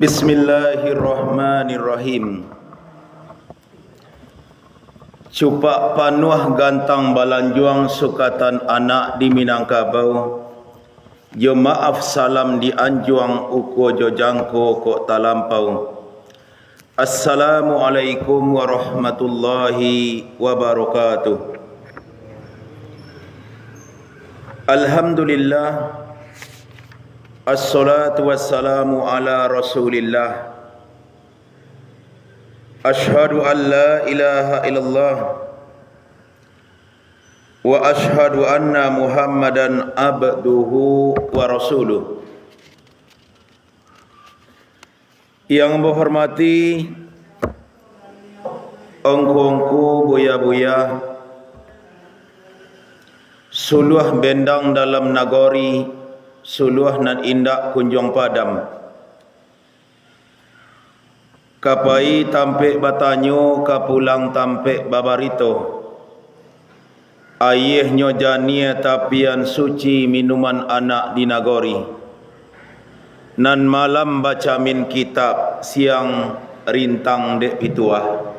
Bismillahirrahmanirrahim. Cupak panuah gantang balanjuang sukatan anak di Minangkabau. Jo maaf salam di anjuang uko jo jangko kok talampau. Assalamualaikum warahmatullahi wabarakatuh. Alhamdulillah. Assalatu wassalamu ala rasulillah. Ashhadu an la ilaha illallah wa ashhadu anna muhammadan abduhu wa rasuluh. Yang menghormati ongku-ongku buya-buya, suluh bendang dalam nagori, suluh nan indak kunjung padam. Kapai tampek batanyo, kapulang tampek babarito. Ayah jania tapian suci minuman anak di nagori. Nan malam baca min kitab, siang rintang dek pituah.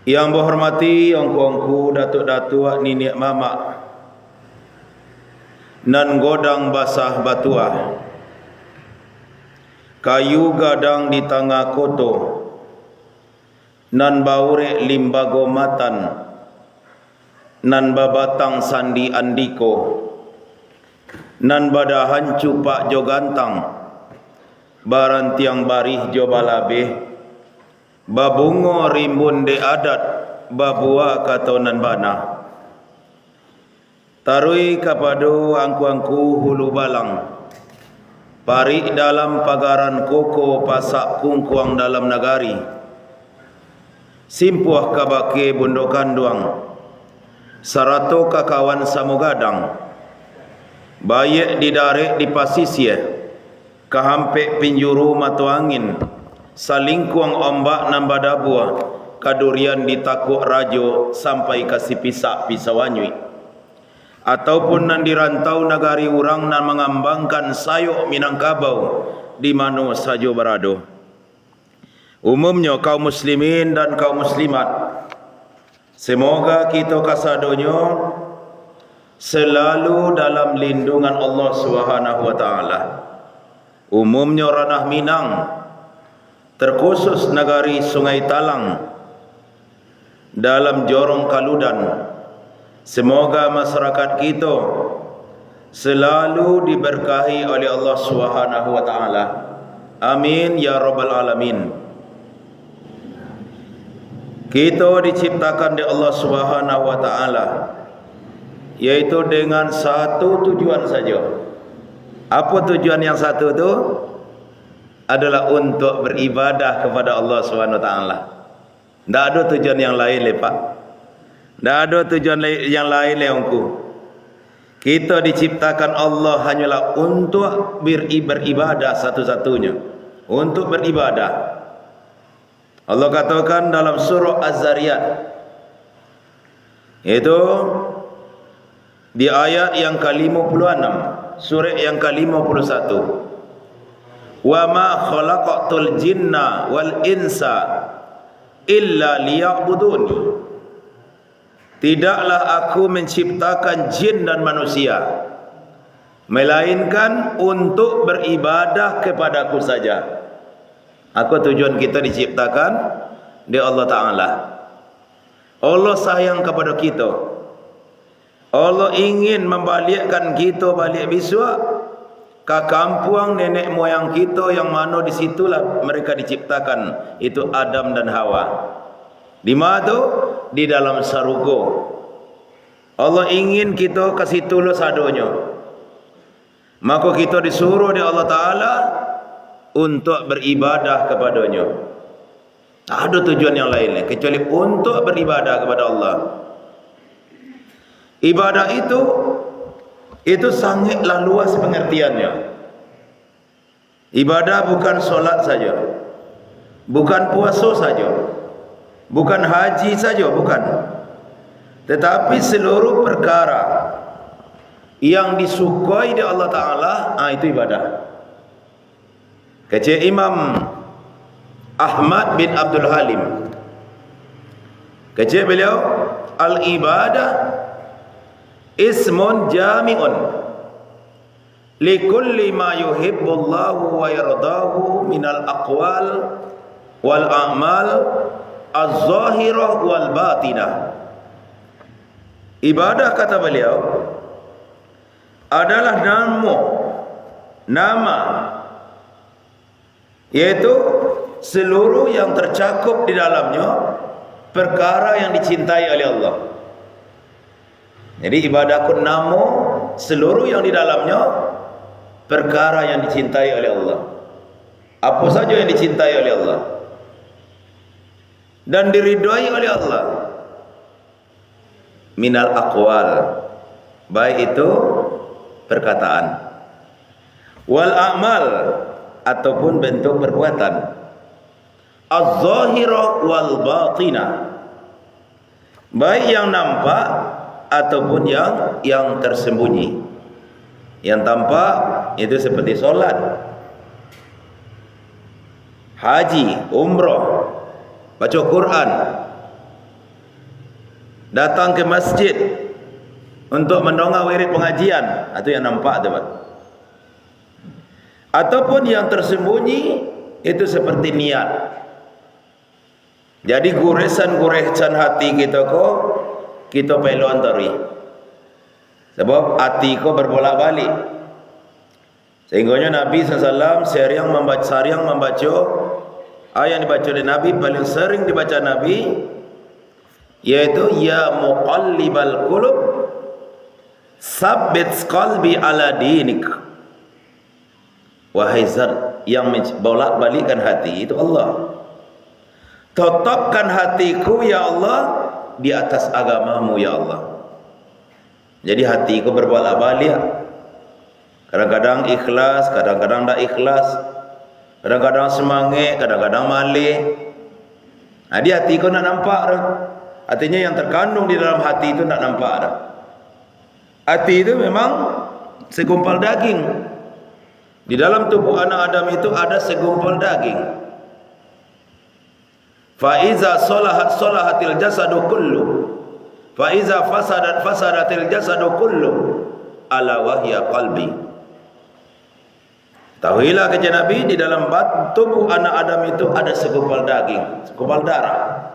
Yang berhormati ongku-ongku, datuk-datuk, nenek mama, nan godang basah batuah, kayu gadang di tengah koto, nan baurek limbago matan, nan babatang sandi andiko, nan badahan cupak jo gantang, barantiang barih jo balabeh, babungo rimbun de adat, babua katonan bana. Tarui kapado angku-angku hulu balang, parik dalam pagaran koko pasak kungkuang dalam nagari, simpuah kabake bundokan duang, sarato kakawan samugadang, bayek didarek di pasisye, kahampek pinjuru matu angin, salingkuang ombak nambah dabua, kadurian ditakuk rajo sampai kasih pisak pisawanyui. Ataupun nan dirantau nagari urang nan mengambangkan sayuk Minangkabau di mano sajo berado. Umumnya kaum muslimin dan kaum muslimat, semoga kita kasadonyo selalu dalam lindungan Allah Subhanahu wa taala. Umumnya ranah Minang, terkhusus nagari Sungai Talang, dalam jorong Kaludan, semoga masyarakat kita selalu diberkahi oleh Allah Subhanahu wa taala. Amin ya rabbal alamin. Kita diciptakan oleh Allah Subhanahu wa taala yaitu dengan satu tujuan saja. Apa tujuan yang satu itu? Adalah untuk beribadah kepada Allah Subhanahu wa taala. Tidak ada tujuan yang lain, lepak. Tak ada tujuan yang lain leongku. Kita diciptakan Allah hanyalah untuk beribadah satu-satunya. Untuk beribadah. Allah katakan dalam surah Az-Zariyat, itu di ayat yang ke-56, surah yang ke-51. Wa ma khalaqatul jinna wal insa illa liya'buduni. Tidaklah aku menciptakan jin dan manusia melainkan untuk beribadah kepadaku saja. Aku tujuan kita diciptakan di Allah Ta'ala. Allah sayang kepada kita. Allah ingin membalikkan kita balik biswa ke kampung nenek moyang kita yang mana disitulah mereka diciptakan. Itu Adam dan Hawa. Di mana tu? Di dalam sarugo. Allah ingin kita ke situ lo sadonya. Maka kita disuruh oleh Allah Ta'ala untuk beribadah kepadanya. Tak ada tujuan yang lain kecuali untuk beribadah kepada Allah. Ibadah itu sangatlah luas pengertiannya. Ibadah bukan solat saja, bukan puasa saja, bukan haji saja, bukan. Tetapi seluruh perkara yang disukai oleh Allah Ta'ala, itu ibadah. Kecil Imam Ahmad bin Abdul Halim, kecil beliau, al-ibadah ismun jami'un likulli ma yuhibbullahu wa yardahu minal aqwal wal a'mal az-zahirah wal batinah. Ibadah, kata beliau, adalah nama, yaitu seluruh yang tercakup di dalamnya perkara yang dicintai oleh Allah. Jadi ibadah kun namo seluruh yang di dalamnya perkara yang dicintai oleh Allah. Apa saja yang dicintai oleh Allah dan diridhai oleh Allah. Minal aqwal, baik itu perkataan, wal a'mal, ataupun bentuk perbuatan, az-zahirah wal batinah, baik yang nampak ataupun yang tersembunyi. Yang tampak itu seperti solat, haji, umrah, baca Quran, datang ke masjid untuk mendongak wirid pengajian, itu yang nampak tu, Pak. Ataupun yang tersembunyi itu seperti niat. Jadi goresan-goresan hati kita kok kita perlu antari. Sebab hati kok berbolak-balik. Sehingga Nabi SAW sering membaca ayat yang dibaca oleh Nabi, paling sering dibaca Nabi, yaitu ya muqallibal qulub sabbit qalbi ala dinik. Wahai zat yang bolak-balikkan hati, itu Allah. Tetapkan hatiku ya Allah di atas agamamu ya Allah. Jadi hatiku berbolak-balik, kadang-kadang ikhlas, kadang-kadang tak ikhlas, kadang-kadang semangat, kadang-kadang malih. Nah, di hatiku nak nampak dah. Artinya yang terkandung di dalam hati itu nak nampak dah. Hati itu memang segumpal daging. Di dalam tubuh anak Adam itu ada segumpal daging. Fa iza salahatil jasadu kullu, fa iza fasadatil jasadu kullu, ala wahya qalbi. Tahuilah kata Nabi, di dalam tubuh anak Adam itu ada segumpal daging, segumpal darah.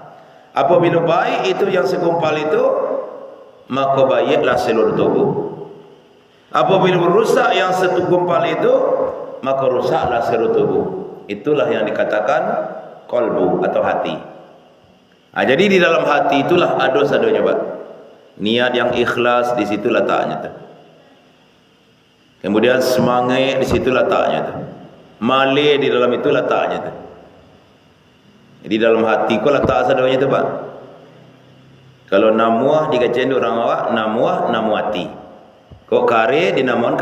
Apabila baik itu yang segumpal itu, maka baiklah seluruh tubuh. Apabila rusak yang segumpal itu, maka rusaklah seluruh tubuh. Itulah yang dikatakan qalbu atau hati. Nah, jadi di dalam hati itulah ada dosa-dosanya, Pak. Niat yang ikhlas di situ letaknya tu. Kemudian semangat di situ letaknya tu. Malih di dalam itu letaknya tu. Di dalam hati kau letak dosa-dosanya tu, Pak. Kalau namuah dikacen orang awak, namu hati. Kok kare dinamakan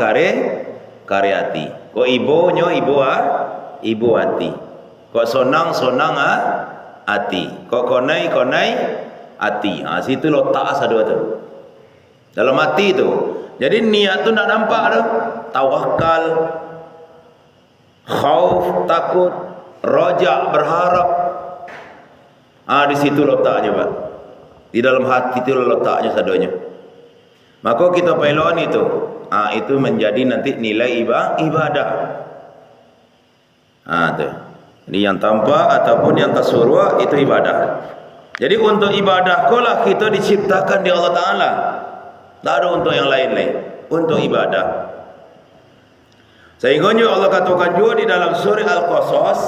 kare hati. Kok ibunya ibu hati. Kok sonang hati. Kok konai hati. Situ letak sadua tu. Dalam hati tu. Jadi niat tu nak nampak dah. Tawakal, khauf, takut, raja, berharap. Di situ letaknya, Pak. Di dalam hati itu letaknya sadonya. Maka kita pelon itu. Itu menjadi nanti nilai ibadah. Tu. Jadi yang tampak ataupun yang tersuruh itu ibadah. Jadi untuk ibadah kolah kita diciptakan di Allah Ta'ala. Tak ada untuk yang lain-lain. Untuk ibadah. Sehingga Allah katakan juga di dalam surah Al-Qasas,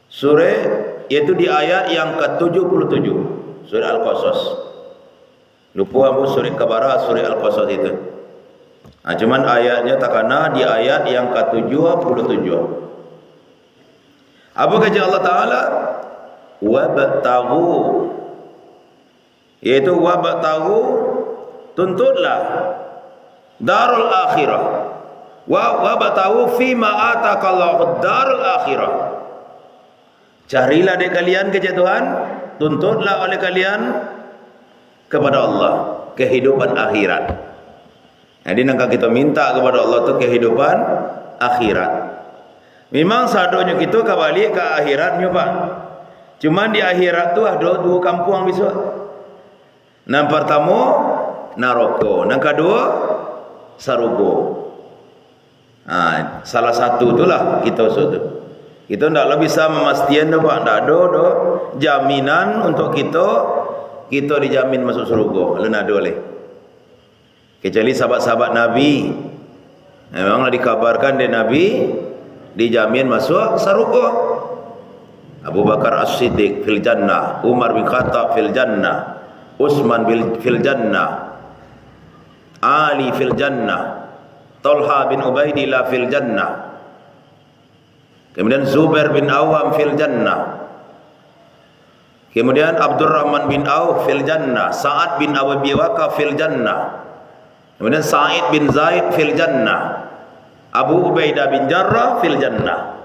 surah yaitu di ayat yang ke-77. Surah Al-Qasas. Lupa aku surah Kabarah, surah Al-Qasas itu. Cuman ayatnya tak kena di ayat yang ke-77. Apa kata Allah Ta'ala? Wabtaghu, yaitu wabtaghu, tuntutlah darul akhirah. Wabtaghu fima atakallahu darul akhirah. Carilah dari kalian kejatuhan, tuntutlah oleh kalian kepada Allah kehidupan akhirat. Jadi nak kita minta kepada Allah tu kehidupan akhirat. Memang sadonya kita kembali ke akhiratnya Pak. Cuman di akhirat tu ada dua kampung besok. Yang pertama naroko, yang kedua sarugo. Salah satu itulah kita suatu. Kita tidaklah bisa memastikan tu Pak. Tak ada jaminan untuk kita dijamin masuk surga. Lain ada oleh. Kecuali sahabat-sahabat Nabi. Memanglah dikabarkan dari Nabi dijamin masuk surga. Abu Bakar As-Siddiq fil jannah, Umar bin Khattab fil jannah, Utsman fil jannah, Ali fil jannah, Talha bin Ubaidillah fil jannah, kemudian Zubair bin Awam fil jannah, kemudian Abdurrahman bin Auf fil jannah, Sa'ad bin Abi Waqqas fil jannah, kemudian Sa'id bin Zaid fil jannah, Abu Ubaidah bin Jarrah fil jannah.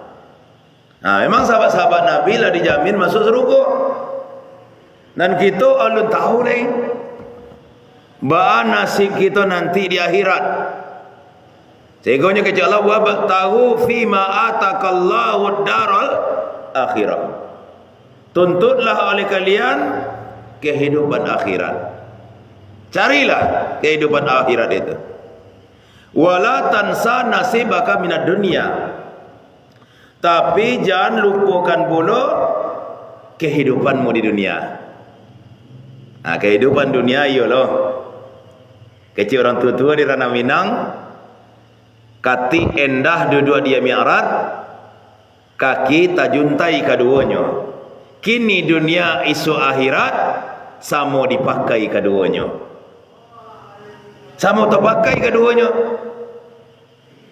Memang sahabat-sahabat Nabi lah dijamin masuk surga. Dan kita alun tahu ni bahan nasib kita nanti di akhirat. Segonya kecil Allah wa tahu fima atakallahu daral akhirah. Tuntutlah oleh kalian kehidupan akhirat. Carilah kehidupan akhirat itu. Wala tansa nasibaka minad dunya. Tapi jangan lupakan pula kehidupanmu di dunia. Kehidupan dunia iyalah. Kecil orang tua-tua di Ranah Minang, kati endah dua-dua dia mi'rat, kaki tajuntai keduanya. Kini dunia isu akhirat sama dipakai keduanya. Sama terpakai keduanya.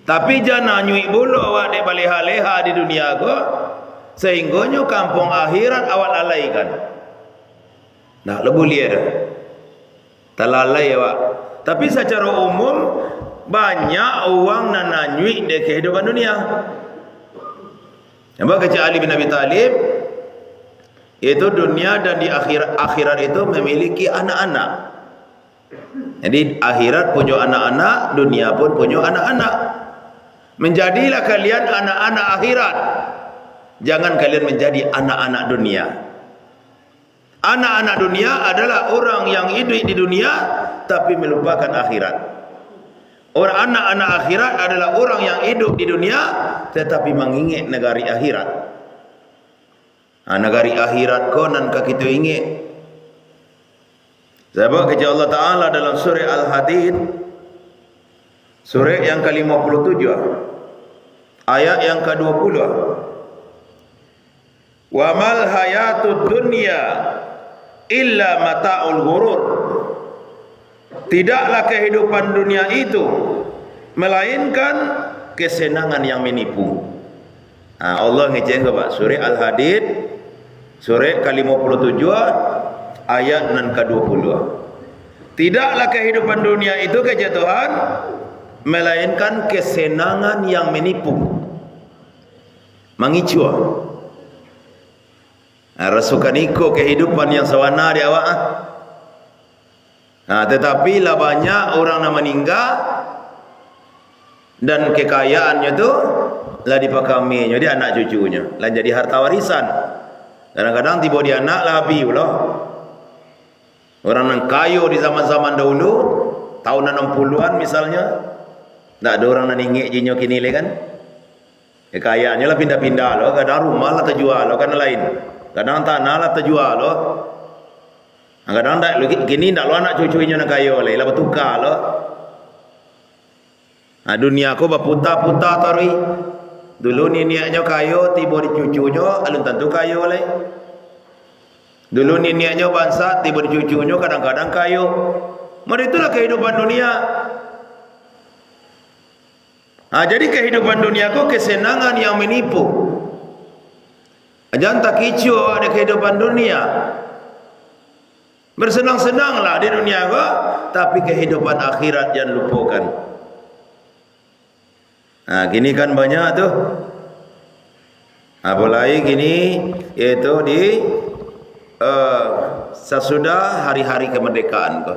Tapi jangan nyui bulu awak dek baleha-leha di dunia ko, sehingganya kampung akhirat awak lalaikan. Nak lebu liar, terlalai awak. Tapi secara umum banyak orang nak nyui dek kehidupan dunia. Nampak kecil Ali bin Abi Talib, itu dunia dan di akhirat itu memiliki anak-anak. Jadi akhirat punya anak-anak, dunia pun punya anak-anak. Menjadilah kalian anak-anak akhirat. Jangan kalian menjadi anak-anak dunia. Anak-anak dunia adalah orang yang hidup di dunia tapi melupakan akhirat. Orang anak-anak akhirat adalah orang yang hidup di dunia tetapi mengingat negari akhirat. Negari akhirat konan ka kita ingat. Sebab kerja Allah Ta'ala dalam surah Al-Hadid, surah yang ke-57, ayat yang ke-20. Wa mal hayatud dunya illa mata'ul ghurur. Tidaklah kehidupan dunia itu melainkan kesenangan yang menipu. Allah ngeceng ke Pak, surah Al-Hadid, surah ke-57, ayat yang ke-20. Tidaklah kehidupan dunia itu kejatuhan melainkan kesenangan yang menipu, mengicua. Rasukan iko kehidupan yang sawana di awak. Tetapi lah banyak orang yang meninggal dan kekayaannya tu lah dipakami jadi anak cucunya, lah jadi harta warisan. Kadang-kadang tiba dia anak lah habis pula. Orang yang kaya di zaman-zaman dahulu, tahun 60-an misalnya, tak ada orang yang ingin jinyo kini le kan. Kekayaannya lah pindah-pindah loh, kadang rumah lah terjual loh, kadang lain. Kadang tanah lah terjual loh. Kadang tak kini tak lo anak cucunya nak kaya le, lah bertukar loh. Dunia aku berputar-putar tari. Dulu ni niatnya kaya, tiba di cucunya alun tentu kaya le. Dulu ni niatnya bangsa, tiba di cucunya kadang-kadang kaya. Maka itulah kehidupan dunia. Jadi kehidupan dunia aku kesenangan yang menipu. Jangan tak kicau ada kehidupan dunia. Bersenang-senanglah di dunia aku, tapi kehidupan akhirat jangan lupakan. Gini kan banyak tuh. Apalagi gini, yaitu di sesudah hari-hari kemerdekaan ko.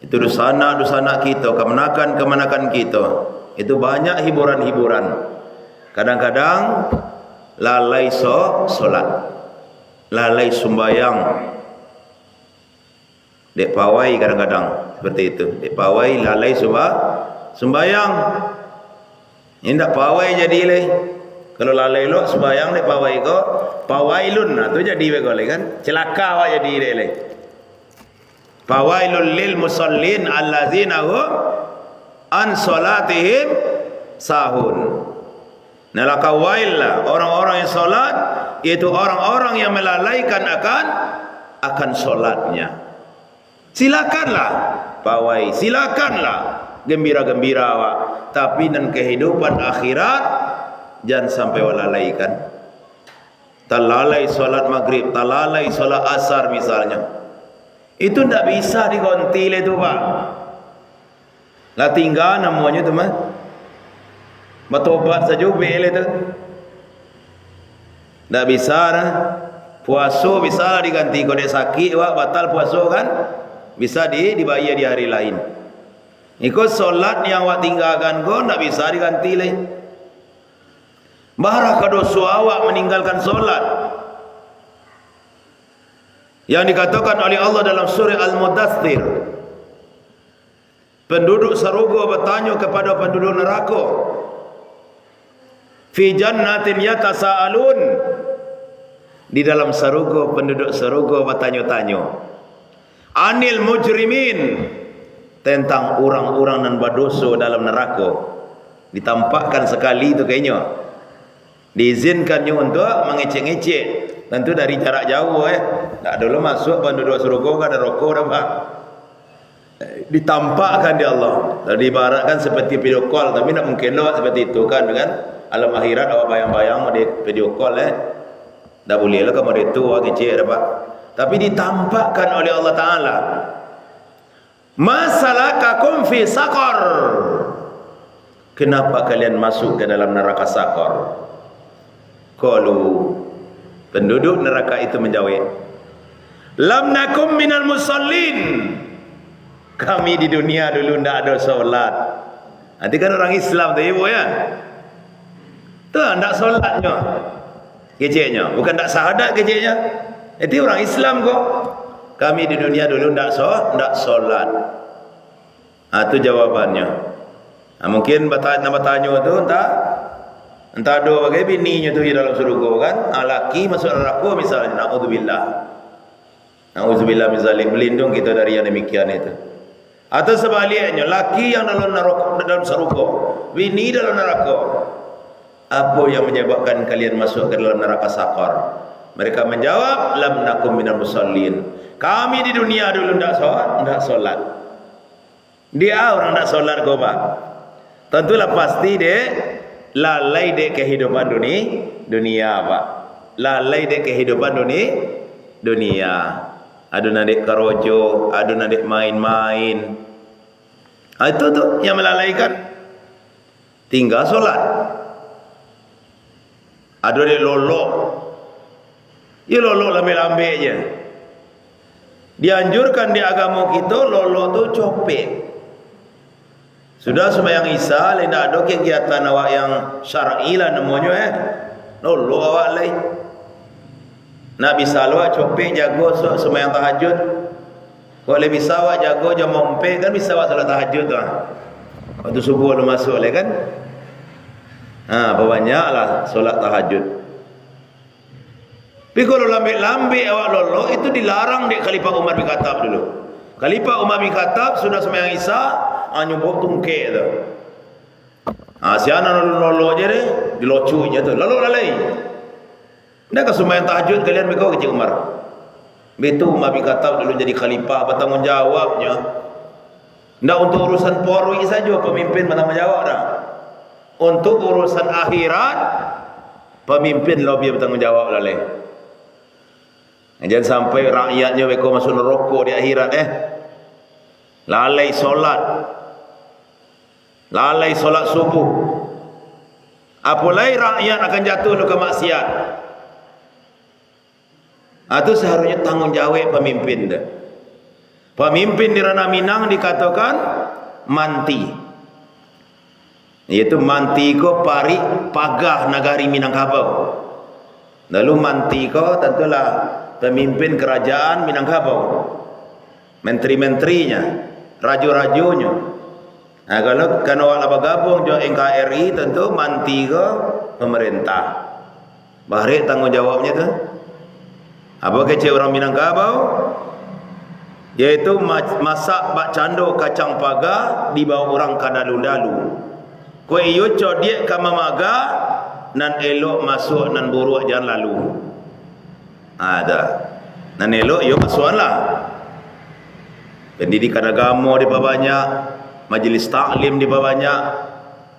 Itu dusana kita, kemenakan kita. Itu banyak hiburan-hiburan. Kadang-kadang lalai solat, lalai sembayang. Dek pawai kadang-kadang seperti itu. Dek pawai lalai sembayang. Ini tak pawai jadi le. Kalau lalai lo sembayang dek pawai ko, pawailun. Nah tu jadi begole kan. Celaka awak jadi le. Fawailul lil musallin allazina hum an salatihim sahun. Neraka wail lah orang-orang yang solat, yaitu orang-orang yang melalaikan akan solatnya. Silakanlah pawai, silakanlah gembira-gembira awak, tapi dan kehidupan akhirat jangan sampai lalaikan. Talalai solat maghrib, talalai solat asar misalnya. Itu tidak bisa dikontil itu pak. Lah tinggal namanya tu mah. Bertobat saja bel itu. Tak bisa dah. Puasa bisa diganti. Kalau dia sakit wak batal puasa kan, bisa dibayar di hari lain. Ikut solat yang wak tinggalkan kau tak bisa diganti lagi. Barah dosa awak meninggalkan solat. Yang dikatakan oleh Allah dalam surah Al-Mudaththir, penduduk surga bertanya kepada penduduk neraka, fi jannatin yatasaalun, di dalam surga penduduk surga bertanya-tanya, anil mujrimin, tentang orang-orang nan berdosa dalam neraka. Ditampakkan sekali itu kayaknya, diizinkannya untuk mengecek-ngecek. Tentu dari jarak jauh tak dulu masuk penduduk surga kan ada rokok dah pak. Ditampakkan di Allah. Dan diibaratkan seperti video call, tapi tak mungkin lah seperti itu kan, dengan alam akhirat awak bayang-bayang di video call tak boleh lah kamu itu awak kecil dah pak. Tapi ditampakkan oleh Allah Taala. Masalakakum fi saqar. Kenapa kalian masuk ke dalam neraka saqar? Qalu, penduduk neraka itu menjawab, lam nakum minal musallin. Kami di dunia dulu tidak ada solat. Nanti kan orang Islam tu ibu ya. Tu tidak solatnya. Keceknya. Bukan tak syahadat keceknya. Itu orang Islam kok. Kami di dunia dulu tidak solat. Itu jawabannya. Mungkin bertanya tu entah ada bagai bininya tu di dalam surga kan, laki masuk neraka misalnya, naudzubillah. Naudzubillah min zalik, melindung kita dari yang demikian itu. Atau sebaliknya, laki yang dalam neraka, dalam surga, bini dalam neraka. Apa yang menyebabkan kalian masuk ke dalam neraka saqar? Mereka menjawab, lam nakum minal musallin. Kami di dunia dulu tidak solat. Dia orang tidak solat kau pak. Tentulah pasti dia lalai dek kehidupan dunia pak. Lalai dek kehidupan dunia. Ada nadek kerojo, ada nadek main-main. Itu tuh yang melalaikan. Tinggal solat. Ada dek lolok. Ya lolok lambe-lambe je. Dianjurkan di agama kita lolok tu copet. Sudah sembahyang Isya, tidak ada kegiatan awak yang syar'i lah namanya lolok awak lain. Nak bisa awak copet jago sembahyang tahajud. Kalau bisa awak jago jam 4 kan bisa awak salat tahajud tu. Waktu subuh lu masuk lah kan. Banyaklah solat tahajud. Tapi kalau lambe-lambe awak lolok itu dilarang di Khalifah Umar bin Khattab dulu. Khalifah Umar bin Khattab sudah sembahyang Isya, nyubuk tungkek tu. Siana lolok je deh, dilocunya tu. Lolok lalai. Ndakah sembahyang tahajud kalian berkau kecil Umar? Betul Umar bin Khattab dulu jadi khalifah, bertanggung jawabnya. Ndak untuk urusan porwi saja pemimpin bertanggung jawab dah. Untuk urusan akhirat pemimpin lebih bertanggung jawab lalai. Jangan sampai rakyatnya mereka masuk neraka di akhirat lalai solat. Lalai solat subuh. Apalagi rakyat akan jatuh ke maksiat. Itu seharusnya tanggung jawab pemimpin dah. Pemimpin di ranah Minang dikatakan manti. Iaitu manti ko parik pagah negari Minangkabau. Lalu manti ko tentulah pemimpin kerajaan Minangkabau, menteri-menterinya, raja-rajunya. Nah, kalau awak bergabung jo NKRI tentu manti ko pemerintah. Barik tanggung jawabnya tu. Apa kecil orang Minangkabau? Yaitu masak bak cando kacang paga di bawah orang kadalu-dalu. Ko iyo codiek ka mamaga nan elok masuk nan buruk jangan lalu. Ada. Nan elok yo masuklah. Pendidikan agama di banyak, majlis taklim di banyak.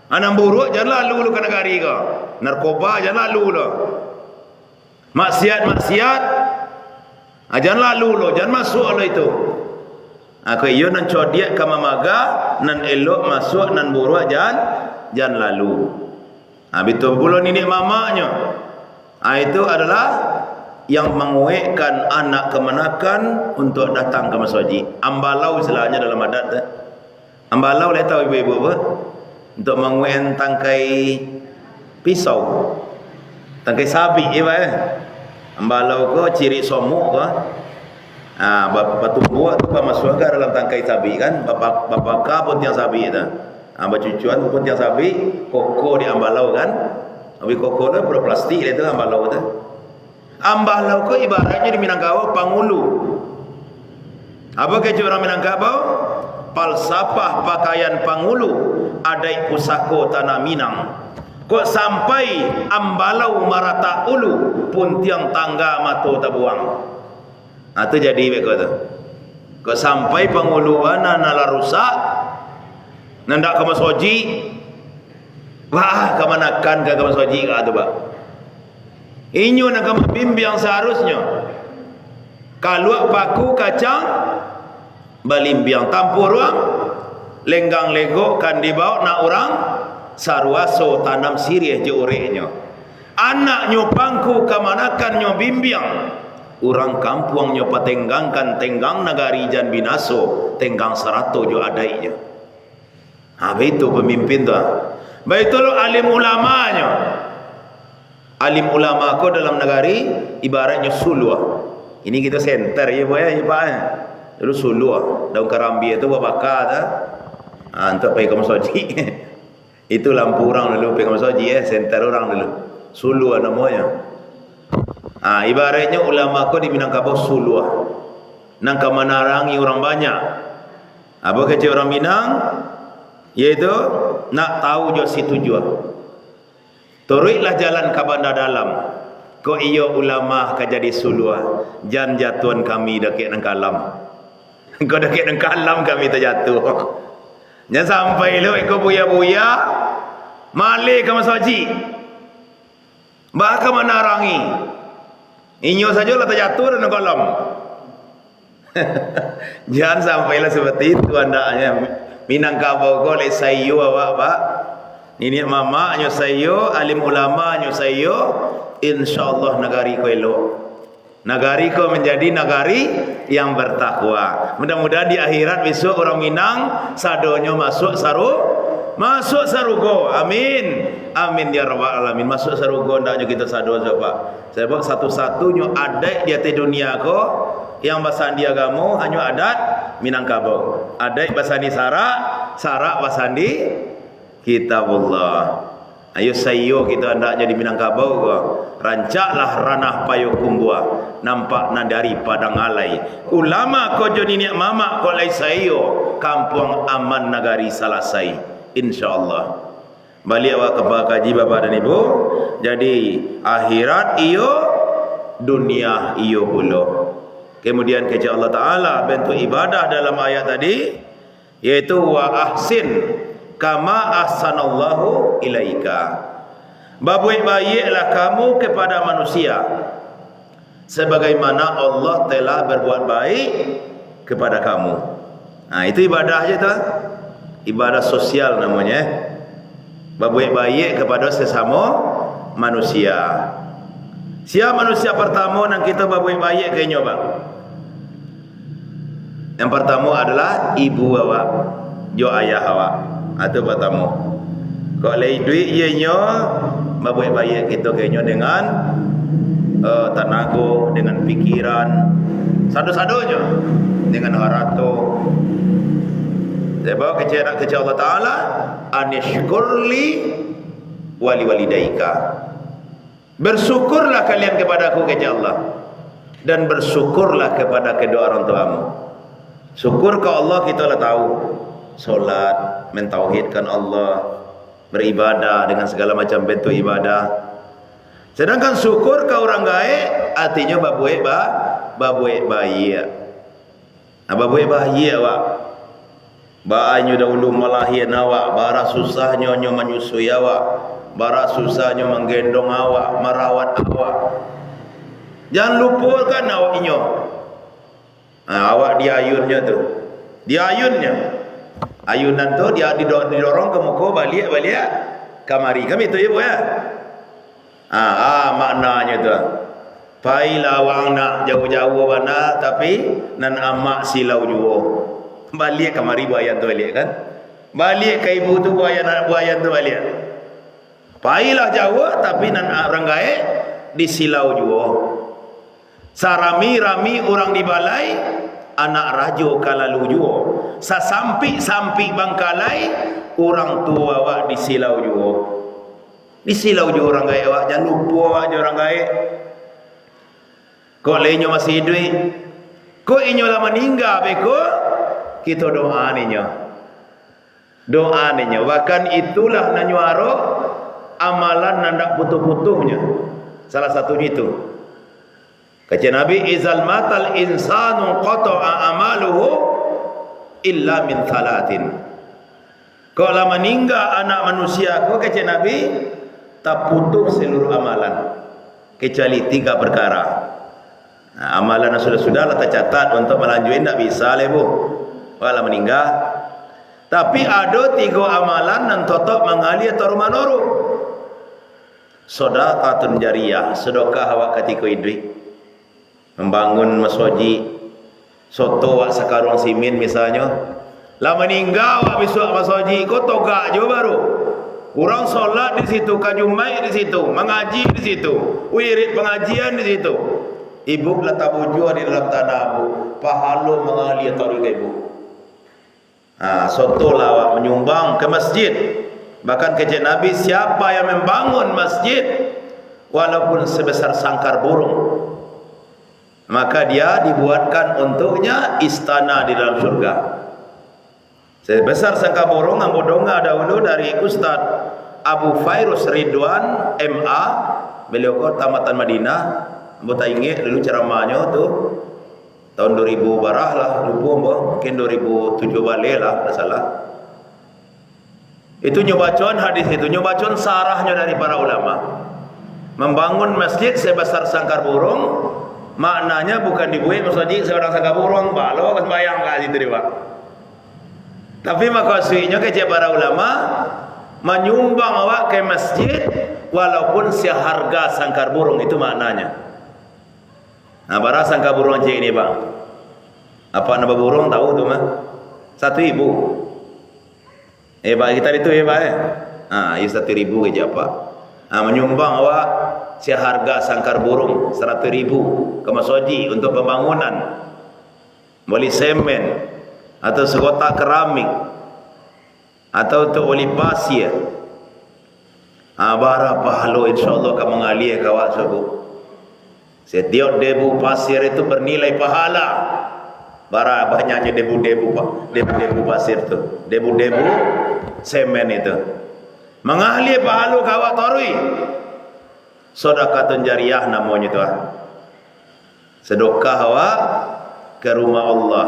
Nan buruk jangan lalu lu ke negari ka. Narkoba jangan lalu lo. Maksiat jangan lalu lo, jangan masuk lo itu. Aku iyo nan codiek ka mamaga nan elok masuk nan buruk jangan lalu. Betul pula nenek mamanya. Itu adalah yang menguekkan anak kemenakan untuk datang ke masjid. Ambalau istilahnya dalam adat. Ambalau boleh tahu ibu-ibu apa? Untuk menguek tangkai pisau, tangkai sabi Ambalau ko ciri somuk ko. Batu buat tu masuk ke dalam tangkai sabi kan. Bapak kabut yang sabi itu. Bacucuan pun yang sabi, koko di ambalau kan. Tapi koko tu berplastik itu ambalau tu. Ambalau ko ibaratnya di Minangkabau pangulu. Apa kecu orang Minangkabau? Falsafah pakaian pangulu, adai pusako tanah Minang. Kok sampai ambalau marata ulu, pun tiang tangga mato tabuang. Itu jadi begitu tu. Kok sampai panguluan nala rusak, nandak ke masoji, wah kemanakan ke masoji ka tu ba. Inyo nak membimbing seharusnya. Kalau paku kacang balimbiang tampur orang lenggang lego kan dibawa nak orang sarwaso tanam sirih je ureknya. Anak nyo pangku kemanakan nyo bimbing. Orang kampung nyo patenggangkan tenggang nagari jan binaso tenggang serato jo adainya. Itu pemimpin tu. Betul alim ulamanya. Alim ulama ko dalam negari ibaratnya sulua. Ini kita center ya boy ya pak. Dulu sulua daun karambi itu babaka dah. Untuk pergi ke masjid. Itu lampu orang dulu pergi ke masjid center orang dulu. Sulua namanya. Ibaratnya ulama ko di Minangkabau sulua. Nang ke menarangi orang banyak. Apa kecil orang Minang? Yaitu nak tahu jo situ jua. Turutlah jalan ke bandar dalam. Ko iyo ulama ka jadi sulua. Jan jatuan kami dekat nang kalam. Ko dekat nang kalam kami terjatuh. Nya sampai lu ko buya-buya male ke masjid. Bahkan menarangi. Inyo sajalah terjatuh nang kalam. Jangan sampailah seperti itu andaknya. Minangkabau ko le sayo awak pak. Ini mama nyo sayo, alim ulama nyo sayo, insyaallah negari ko elok. Negari ko menjadi negari yang bertakwa. Mudah-mudahan di akhirat besok orang Minang sadonyo masuk sarugo. Amin. Amin ya rabbal alamin. Masuk sarugo ndaknya kita sado Pak. Sebab satu-satunya adat di atas dunia ko yang bahasa agama hanya adat Minangkabau. Adat bahasa Sarak bahasa Kitabullah. Ayo sayo kita hendaknya di Minangkabau ko. Rancaklah ranah payo kumbua. Nampak na dari padang alai. Ulama ko joni ni mama ko lai sayo. Kampung aman nagari Salasai. InsyaAllah. Balik awak kepada kaji Bapak dan Ibu. Jadi akhirat iyo, dunia iyo pula. Kemudian kepada Allah Ta'ala bentuk ibadah dalam ayat tadi. Yaitu wa ahsin kama ahsanallahu ilaika. Baik-baiklah kamu kepada manusia sebagaimana Allah telah berbuat baik kepada kamu. Itu ibadah aja tu. Ibadah sosial namanya. Baik-baik kepada sesama manusia. Siapa manusia pertama yang kita baik-baik kayaknya bang? Yang pertama adalah ibu awak, jo ayah awak. Itu pertama. Kau lei duit ianya babuai baik kita kenyo dengan tenaga, dengan pikiran, sadu-sadunya dengan harato. Sebab kecil Allah Taala anishkurli wali walidaika. Bersyukurlah kalian kepada aku kata Allah, dan bersyukurlah kepada kedua orang tuamu. Syukur ke Allah kita lah tahu, solat, mentauhidkan Allah, beribadah dengan segala macam bentuk ibadah. Sedangkan syukur ke orang gaib artinya babuai bayi. Babuai bayi awak. Baanyo dahulu melahirkan awak, bara susahnya nyo menyusui awak, bara susahnya menggendong awak, merawat awak. Jangan lupakan awak inyo. Awak diayunnya tu. Diayunnya. Ayunan tu dia didorong ke muka balik kamari. Kami tu ya bu ya. Maknanya tu. Pailah wang nak jauh-jauh mana tapi nan amak silau jua. Balik kamari buayan tu balik kan. Balik ke ibu tu buayan tu balik. Pailah jauh tapi nan orang gaib disilau jua. Sarami-rami orang di balai, anak rajo kalalu jua. Sasampi-sampi bangkalai, orang tua awak disilau jua. Disilau jua orang gaib awak. Jangan lupa awak je orang gaib. Kau lainnya masih hidup, kau inyo lah meninggal beko, kita doa ninya. Doa ninya. Bahkan itulah nanyuaro amalan nandak putuh-putuhnya. Salah satunya itu. Kata Nabi, izal matal insanu qata'a amaluhu illa min thalatin. Kalau meninggal anak manusia, kata Nabi, tak putus seluruh amalan kecuali 3 perkara. Amalan sudah lah tercatat untuk melanjutkan tak bisa lebu. Kalau meninggal. Tapi ada 3 amalan yang tetap mengalir atau rumah noru. Sedekahun jariyah, sedekah awak ketika hidup. Membangun masjid, soto awak sekarang simin misalnya. Lah meninggal awak besok masjid, kau togak je baru. Kurang solat di situ, kajumai di situ, mengaji di situ, wirid pengajian di situ. Ibu letak bujur di dalam tanah bu, pahala mengalir tarik ibu. Soto lah awak menyumbang ke masjid. Bahkan kata Nabi, siapa yang membangun masjid walaupun sebesar sangkar burung, maka dia dibuatkan untuknya istana di dalam surga. Sebesar sangkar burung, ambo donga dahulu dari Ustaz Abu Fairuz Ridwan MA, beliau kau tamatan Madinah. Ambo tak ingat dulu ceramahnya tu tahun 2000 barah lah, lupa ambo, mungkin 2007 balik lah, tak salah. Itu nyobacon hadis itu, nyobacon sarahnya dari para ulama. Membangun masjid sebesar sangkar burung, maknanya bukan dibuat masjid seorang sangkar burung, balo sembahyang kat situ dia. Tapi maksudnya ke para ulama menyumbang awak ke masjid walaupun seharga sangkar burung, itu maknanya. Bara sangkar burung cik ini bang. Apa nama burung tahu tu mah? 1.000. Pak kita itu Pak ya 1.000 ke apa? Menyumbang awak seharga sangkar burung 100.000 ke masjid untuk pembangunan, beli semen atau sekotak keramik atau untuk beli pasir. Bara pahala insyaallah akan mengalir ke awak sebut. Setiap debu pasir itu bernilai pahala. Bara banyaknya debu-debu Pak, debu-debu pasir tu, debu-debu semen itu mengalir pahala kawak tarui. Sedekah jariyah namanya tu. Sedekah awak ke rumah Allah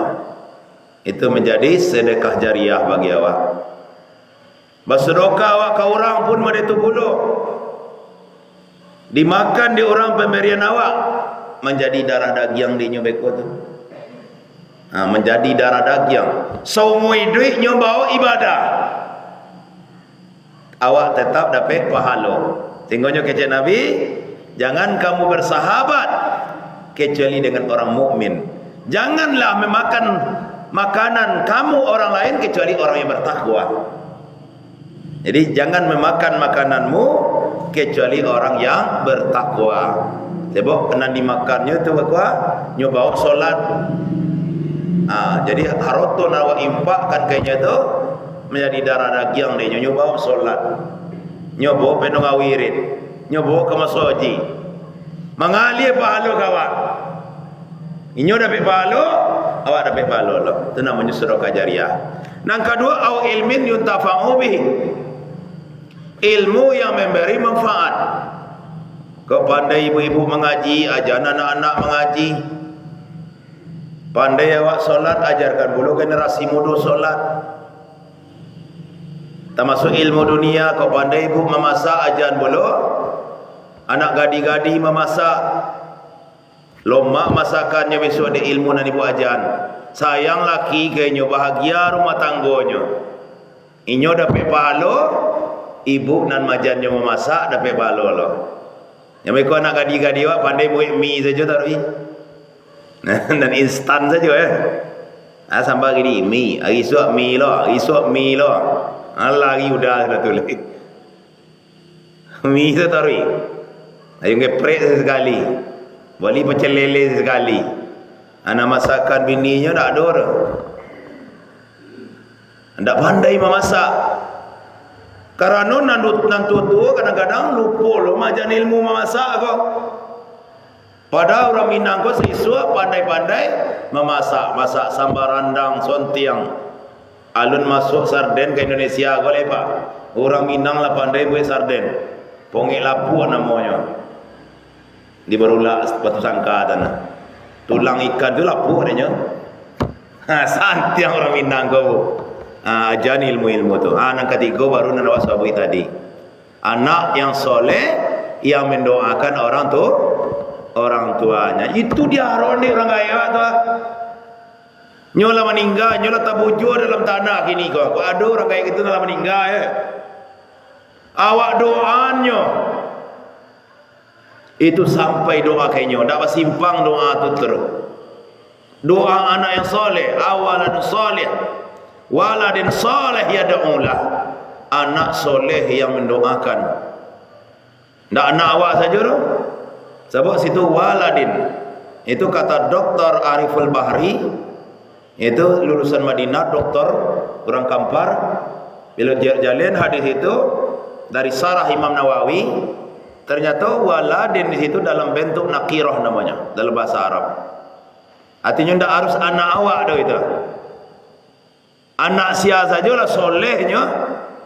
itu menjadi sedekah jariyah bagi awak. Bersedekah awak ke orang pun medetu puluh, dimakan di orang pemberian awak menjadi darah daging di nyobeko tu. Menjadi darah daging. Seumur duitnya bawa ibadah, awak tetap dapat pahala. Tinggalnya kata Nabi, jangan kamu bersahabat kecuali dengan orang mukmin. Janganlah memakan makanan kamu orang lain kecuali orang yang bertakwa. Jadi jangan memakan makananmu kecuali orang yang bertakwa. Sebab kena dimakannya tu apa? Nyoba solat. Jadi haroton awak impakkan kayaknya tu menjadi darah daging dia nyoba solat. Nyoba penong awirin. Nyoba ke masoji. Mengalir pahala kawan. Inyo dapat pahala, awak dapat pahala lah. Itu namanya sedekah jariah. Yang kedua, au ilmin yuntafa'u bih. Ilmu yang memberi manfaat. Kau pandai ibu-ibu mengaji, ajar anak-anak mengaji. Pandai awak solat, ajarkan dulu generasi muda solat. Termasuk ilmu dunia, kau pandai ibu memasak, ajar dulu anak gadi-gadi memasak. Loma masakannya besok ada ilmu dan ibu ajan. Sayang laki kayaknya bahagia rumah tanggonya. Inyo dapat pahala, ibu dan majannya memasak dapat pahala loh. Yang mereka anak gadi-gadi wak pandai buat mie saja tak oi. Dan instan saja sampai gini mie, hari esok mie lah, hari esok mie lah. Lagi udah dah tu lagi. Mie tu tak oi. Ayo geprek sekali. Boleh pecel lele sekali. Anak masakan bininya tak ada orang. Tak pandai memasak. Kerana nan tua kadang-kadang lupa loh majan ilmu memasak kau. Pada orang Minang kau siswa pandai-pandai memasak. Masak sambal randang, sontiang. Alun masuk sarden ke Indonesia kau lepak. Orang Minang lah pandai buat sarden. Pongek lapu namanya. Di barulah batu sangka tanah. Tulang ikan tu lapu adanya. Santiang orang Minang kau. Ajar ilmu-ilmu tu. Yang ketiga baru nak awak sahabat tadi. Anak yang soleh yang mendoakan orang tuanya. Itu dia haron ni orang kaya tu. Nyola meninggal, nyola tabujur dalam tanah kini kau. Kau ada orang kaya gitu dalam meninggal Awak doanya itu sampai doa kayaknya. Tak bersimpang doa tu terus. Doa anak yang soleh, awalan soleh. Waladin soleh yada'ulah. Anak soleh yang mendoakan. Tak anak awak saja tu. Sebab situ waladin. Itu kata Dr. Ariful Bahri. Itu lulusan Madinah, doktor orang Kampar. Bila jalin hadis itu dari Sarah Imam Nawawi, ternyata waladin di situ dalam bentuk nakirah namanya dalam bahasa Arab. Artinya tidak harus anak awak dah itu. Anak sia sajalah solehnya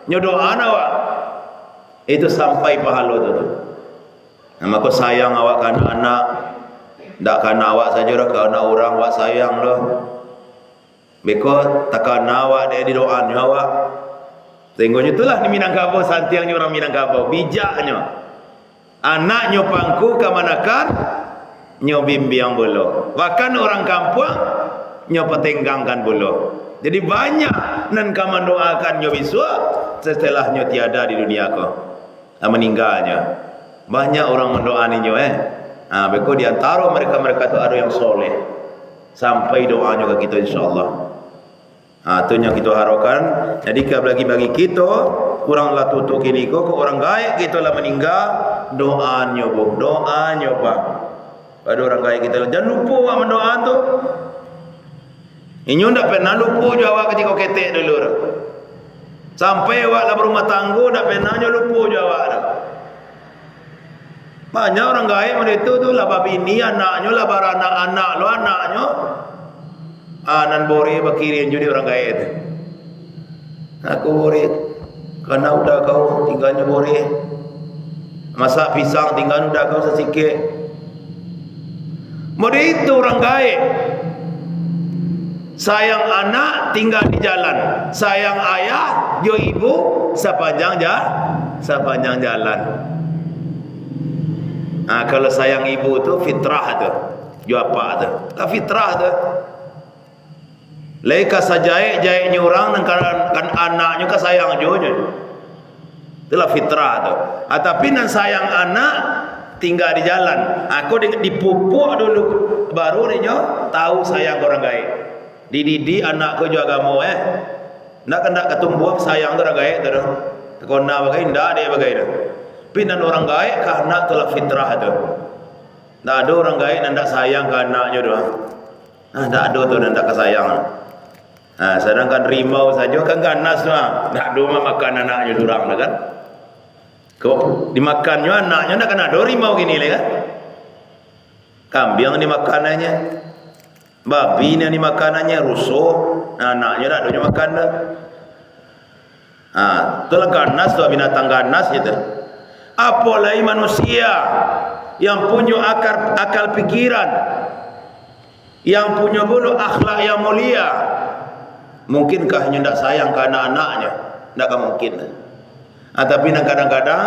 nyodoa awak. Itu sampai pahala tu. Maka sayang awak kan anak. Tak kana awak saja dah, kana orang awak sayang lah. Beko takkan awak dia di doanya awak. Tengoknya itulah di Minangkabau, santiangnya orang Minangkabau, bijaknya. Anaknya pangku ke manakan nyo bimbing bolo. Bahkan orang kampung nyo petenggangkan bolo. Jadi banyak nan kaman doakan nyo biswa setelah nyo tiada di dunia ko. Meninggalnya. Banyak orang mendoani nyo beko di antara mereka-mereka tu ada yang soleh. Sampai doanya ke kita insyaallah. Itu yang kita harapkan. Jadi bagi kita kurang lah tutup kini ko orang gaib kita lah meninggal doanya bu, doanya pak. Pada orang gaib kita jangan lupa awak mendoa tu. Inyo ndak pernah lupa jawab ketika ketek dulu. Sampai awak lah berumah tangga ndak pernah lupa jawab dah. Banyak orang gaib itu tu lah bini anaknya lah baranak-anak lo anaknya. Nan bore bakirin jadi orang gaib tu. Aku bore karena udah kau tinggalnya bore. Masak pisang tinggal udah kau sesikit. Mode itu orang gaib. Sayang anak tinggal di jalan. Sayang ayah jo ibu sepanjang jalan. Kalau sayang ibu tu fitrah tu. Jo apa tu? Ka fitrah tu. Laika sajai-jainya orang kan anaknya ka sayang jonya. Itulah fitrah tu. Tapi nan sayang anak tinggal di jalan. Aku dipupuk dulu baru dia tahu sayang orang gaib. Dididi anakku juga agama Nak kendak ketumbuh sayang orang gaib tu. Kona bagai ndak dia bagai dah. Pinan orang gaib ke anak tu lah fitrah tu. Tak ada orang gaib yang tak sayang ke anaknya doang. Tak ada tu yang tak kesayang. Sedangkan rimau saja kan ganas tu. Tak ada makan anaknya durang dah kan. Kau dimakannya anaknya nak kena ada rimau gini lah kan. Kambing ni makanannya, babi ni makanannya, rusuh, anaknya tak ada makan dah. Itulah ganas tu, binatang ganas gitu. Apalagi manusia yang punya akal pikiran, yang punya bulu akhlak yang mulia, mungkinkah hanya tak sayang ke anak-anaknya? Tak mungkin. Tapi kadang-kadang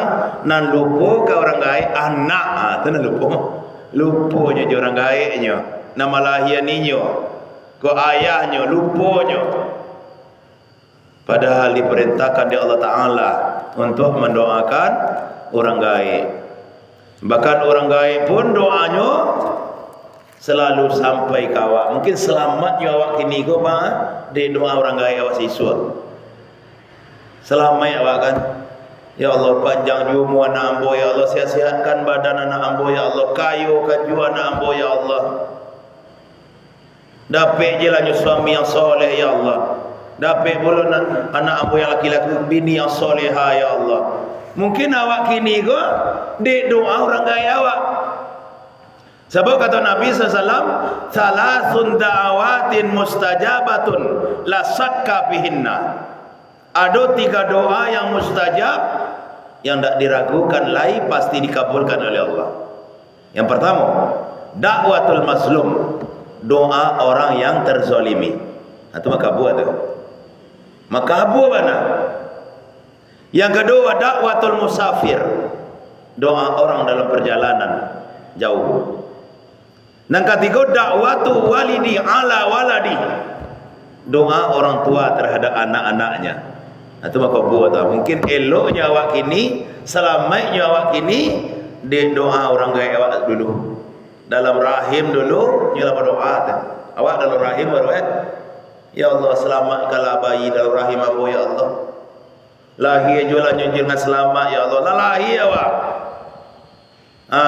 nan lupa ke orang gaib anak, tu nan lupa. Lupanya je orang gaibnya, nama lahirnya, ke ayahnya, lupanya. Padahal diperintahkan oleh Allah Ta'ala untuk mendoakan orang gaib. Bahkan orang gaib pun doanya selalu sampai ke awak. Mungkin selamatnya awak kini ko di doa orang gaib awak siswa. Selamat awak kan. Ya Allah, panjang umur anak ambo ya Allah, sihat-sihatkan badan anak ambo ya Allah, kayukan juga anak ambo ya Allah. Dapat je lah suami yang soleh ya Allah. Dapat pula anak ambo yang laki-laki, bini yang soleha ya Allah. Mungkin awak kini ko di doa orang gaya awak. Sebab kata Nabi SAW, "Thalathun da'awatin mustajabatun la sakka fihinna." Ada 3 doa yang mustajab, yang tak diragukan lain pasti dikabulkan oleh Allah. Yang pertama, dakwatul mazlum, doa orang yang terzalimi. Itu makabul tu. Makabul mana? Yang kedua, dakwatul musafir, doa orang dalam perjalanan jauh. Dan ketiga, dakwatu walidi ala waladi, doa orang tua terhadap anak-anaknya. Itu makabul tu. Mungkin eloknya awak kini, selamatnya awak kini di doa orang gaib awak dulu. Dalam rahim dulu nyalah berdoa tu. Awak dalam rahim baru ya Allah selamatkanlah bayi dalam rahim aku ya Allah. Lahir jualan dengan selamat ya Allah. Lahir awak.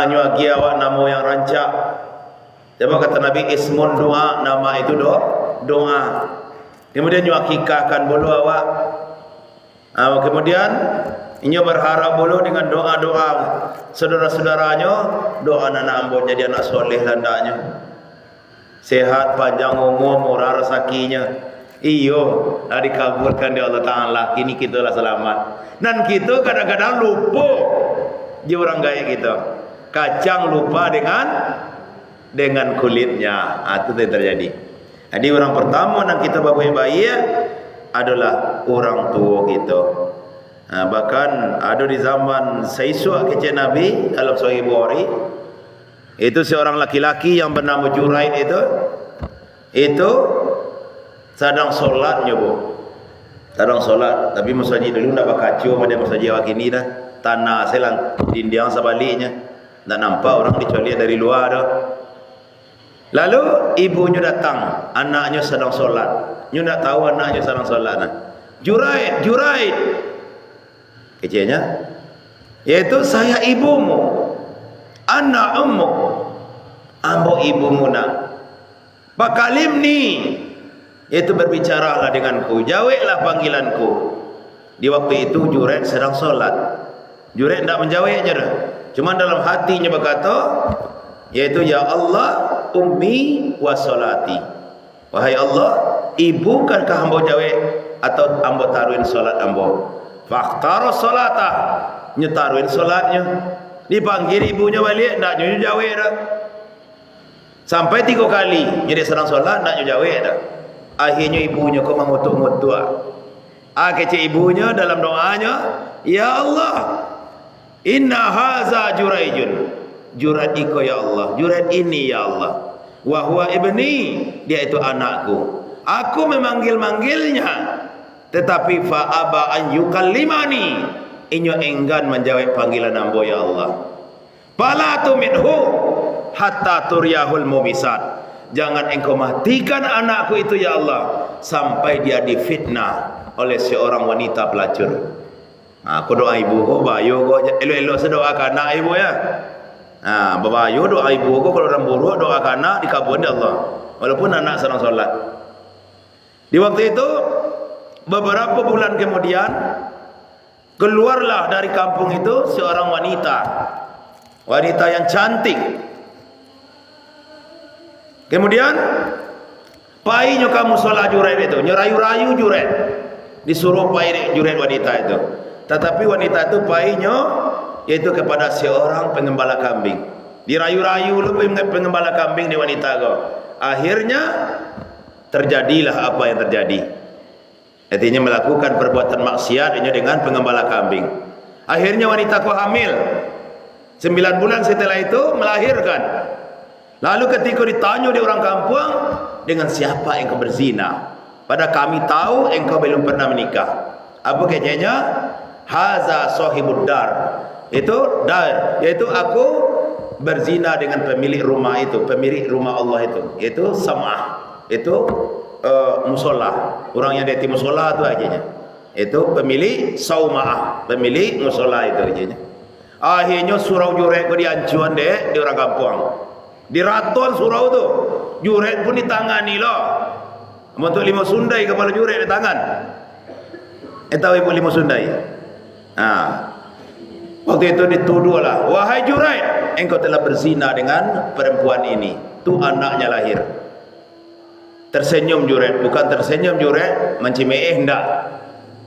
Nyuagi awak nama yang rancak. Sebab kata Nabi ismun doa, nama itu doa. Kemudian nyuakikahkan bulu awak. Kemudian ini berharap bulu dengan doa-doa saudara-saudaranya, doa anak ambo jadi anak soleh landaknya, sehat panjang umur, murah rezekinya. Iyo dikabulkan di Allah Ta'ala. Kini kita lah selamat. Dan kita kadang-kadang lupa di orang gaib kita. Kacang lupa dengan kulitnya. Itu yang terjadi. Jadi orang pertama yang kita baik-baik adalah orang tua kita. Bahkan ada di zaman Sayyidina kecil Nabi dalam Sahih Bukhari, itu seorang laki-laki yang bernama Juraid itu sedang solatnya sedang solat, tapi masjid dulu nak bakacau pada masjid awak ini dah tanah selang dinding sebaliknya, tak nampak orang kecuali dari luar dah. Lalu ibunya datang, anaknya sedang solat. Nyu nak tahu anaknya sedang solat nah. Juraid kecilnya, yaitu saya ibumu, anak ummuk, ambo ibumu nak. Bakalimni, yaitu berbicaralah denganku, jawablah panggilanku. Di waktu itu Juraid sedang solat. Juraid tidak menjawabnya dah. Cuma dalam hatinya berkata, yaitu ya Allah ummi wa salati. Wahai Allah, ibu kankah ambo jawab atau ambo taruhin solat ambo? Fakhtara solatah, nyetaruhin solatnya. Dipanggil ibunya balik, tak jawab dah. Sampai 3 kali jadi sedang solat, tak jawab dah. Akhirnya ibunya kau mengutuk-ngutuk. Kecil ibunya dalam doanya, ya Allah, inna haza Juraidun. Juraid iko ya Allah, Juraid ini ya Allah. Wa huwa ibni, dia itu anakku. Aku memanggil-manggilnya, tetapi fa aba an yukallimani, inyo enggan menjawab panggilan ambo ya Allah. Fala tuminhu hatta turyahul mumisat. Jangan engkau matikan anakku itu ya Allah sampai dia difitnah oleh seorang wanita pelacur. Aku doa ibu ko, bayu ko, elok-elok sedoa anak ibu ya. Babayu doa ibu ko, kalau orang buruk doa anak dikabulkan di Allah. Walaupun anak sedang solat. Di waktu itu beberapa bulan kemudian keluarlah dari kampung itu seorang wanita yang cantik. Kemudian painya kamu sholat juret itu, nyerayu-rayu juret, disuruh pai juret wanita itu. Tetapi wanita itu painya yaitu kepada seorang pengembala kambing. Dirayu-rayu lu pengembala kambing di wanita kau. Akhirnya terjadilah apa yang terjadi. Artinya melakukan perbuatan maksiat ini dengan pengembala kambing. Akhirnya wanita kau hamil. 9 bulan setelah itu melahirkan. Lalu ketika ditanya di orang kampung, dengan siapa engkau berzina? Pada kami tahu engkau belum pernah menikah. Apa kejadiannya? Haza sahibud dar. Itu dar, yaitu aku berzina dengan pemilik rumah itu, pemilik rumah Allah itu, yaitu Sam'ah. Itu musola. Orang yang di musola itu aja. Itu pemilik Sauma'ah, pemilik musola itu aja. Akhirnya surau juret ke diancuan di orang kampung. Diraton surau tu, juret pun ditangani loh. Untuk 5 sundai kepala juret di tangan. Tahu ibu 5 sundai? Waktu itu dituduhlah, wahai juret, engkau telah berzina dengan perempuan ini. Tu anaknya lahir. Tersenyum juret, bukan tersenyum juret mencimeeh hendak,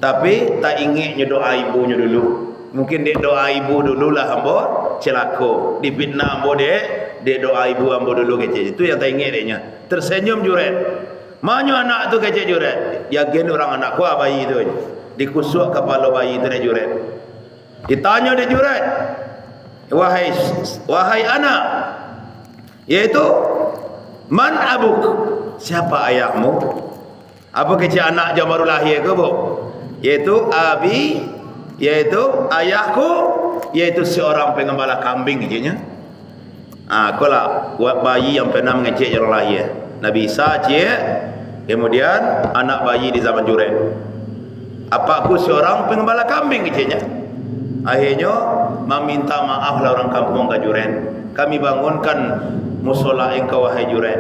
tapi tak ingatnya doa ibunya dulu. Mungkin dia doa ibu dulu lah ambo celaka, dipitnah ambo dia doa ibu ambo dulu kecil. Itu yang tak ingat dia. Tersenyum juret. Manyo anak tu kecil juret. Yakin orang anak ku bayi itu. Dikusuk kepala bayi itu dia juret. Ditanya dia juret. Wahai anak, yaitu man abuk? Siapa ayahmu? Apa kecil anak jam baru lahir ke bu? Yaitu abi, yaitu ayahku, yaitu seorang pengembala kambing je. Kalau buat bayi yang pernah mengecek jalan lahir, Nabi Isa cik, kemudian anak bayi di zaman juret. Apa aku seorang pengembala kambing keciknya? Akhirnya meminta maaf lah orang kampung ke juret. Kami bangunkan musola engkau wahai juret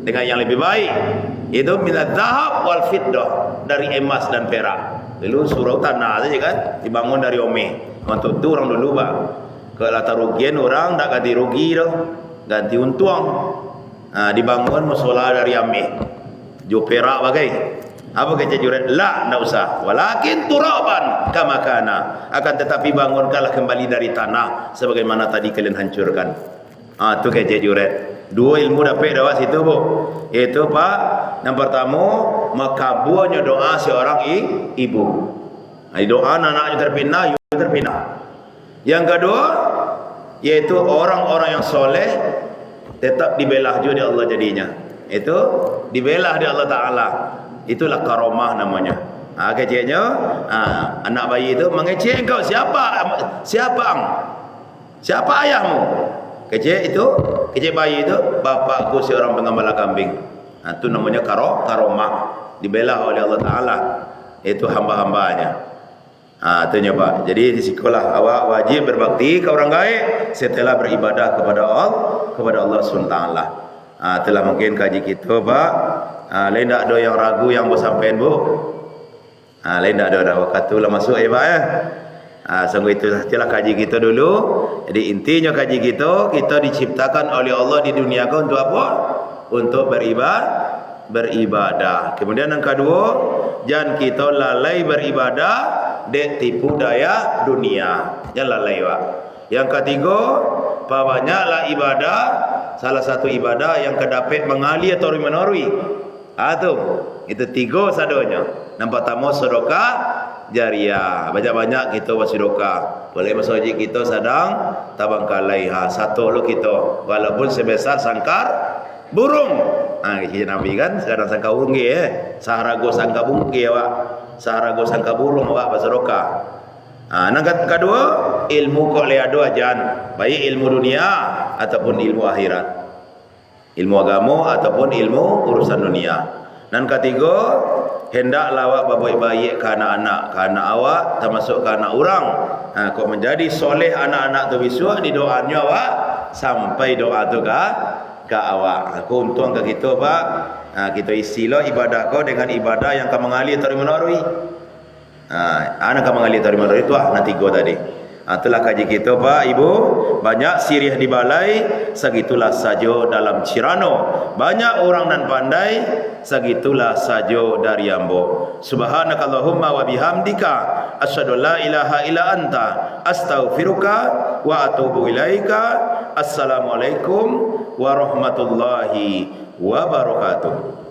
dengan yang lebih baik, itu minat zahab wal fiddah, dari emas dan perak. Dulu surau tanah saja kan dibangun dari ome. Untuk tu orang dulu bang, kalau latar rugian orang tak ganti rugi dah, ganti untung. Dibangun musola dari ame, jo perak bagai. Apa kata juret? La, tak usah. Walakin turaban kama kana. Akan tetapi bangunkanlah kembali dari tanah sebagaimana tadi kalian hancurkan. Tu kata juret. 2 ilmu dapat dapat situ bu. Itu pak, yang pertama makabulnya doa seorang ibu. Doa anak-anaknya terpinah, ibu terpinah. Yang kedua, yaitu orang-orang yang soleh tetap dibelah juga di Allah jadinya. Itu dibelah di Allah Taala. Itulah karomah namanya. Kecilnya anak bayi itu mengecek engkau, siapa ayahmu? Kecil itu, kecil bayi itu, bapakku seorang pengembala kambing. Itu namanya karomah, dibelah oleh Allah Taala. Itu hamba-hambanya. Itunya pak. Jadi di sekolah awak wajib berbakti ke orang gaib setelah beribadah kepada Allah SWT. Telah mungkin kaji kita pak. Lain tak ada yang ragu yang bersampai bu. Lain tak ada waktu lah masuk ya pak ya. Sungguh itu sajalah kaji kita dulu. Jadi intinya kaji kita diciptakan oleh Allah di dunia kau untuk apa? Untuk beribadah. Kemudian yang kedua, jangan kita lalai beribadah dek tipu daya dunia. Jangan lalai pak. Yang ketiga, banyaklah ibadah. Salah satu ibadah yang kedapat mengalir atau menorwi. Itu 3 sadonya. Yang pertama sedekah jariah. Banyak-banyak kita buat sedekah. Boleh masuk haji kita sedang tabangkalai. Satu lu kita. Walaupun sebesar sangkar burung. Kita Nabi kan sekarang sangka burung Saharago sangka burung pak. Saharago sangka burung pak bersedekah. Yang kedua, ilmu kok leado ajan. Baik ilmu dunia ataupun ilmu akhirat. Ilmu agama ataupun ilmu urusan dunia. Dan ketiga, hendaklah awak berbaik-baik ke anak-anak, ke anak awak termasuk ke anak orang. Kau menjadi soleh anak-anak tu besok di doanya awak sampai doa tu ke awak. Aku untung ke kita pak. Kita isilah ibadah kau dengan ibadah yang kau mengalir dari menarui. Anak kau mengalir dari menarui tu nanti go tadi. Itulah kaji kita pak ibu. Banyak sirih di balai, segitulah saja dalam Cirano. Banyak orang nan pandai, segitulah saja dari ambo. Subhanakallahumma wa bihamdika asyhadu la ilaha illa anta astaghfiruka wa atubu ilaika. Assalamualaikum warahmatullahi wabarakatuh.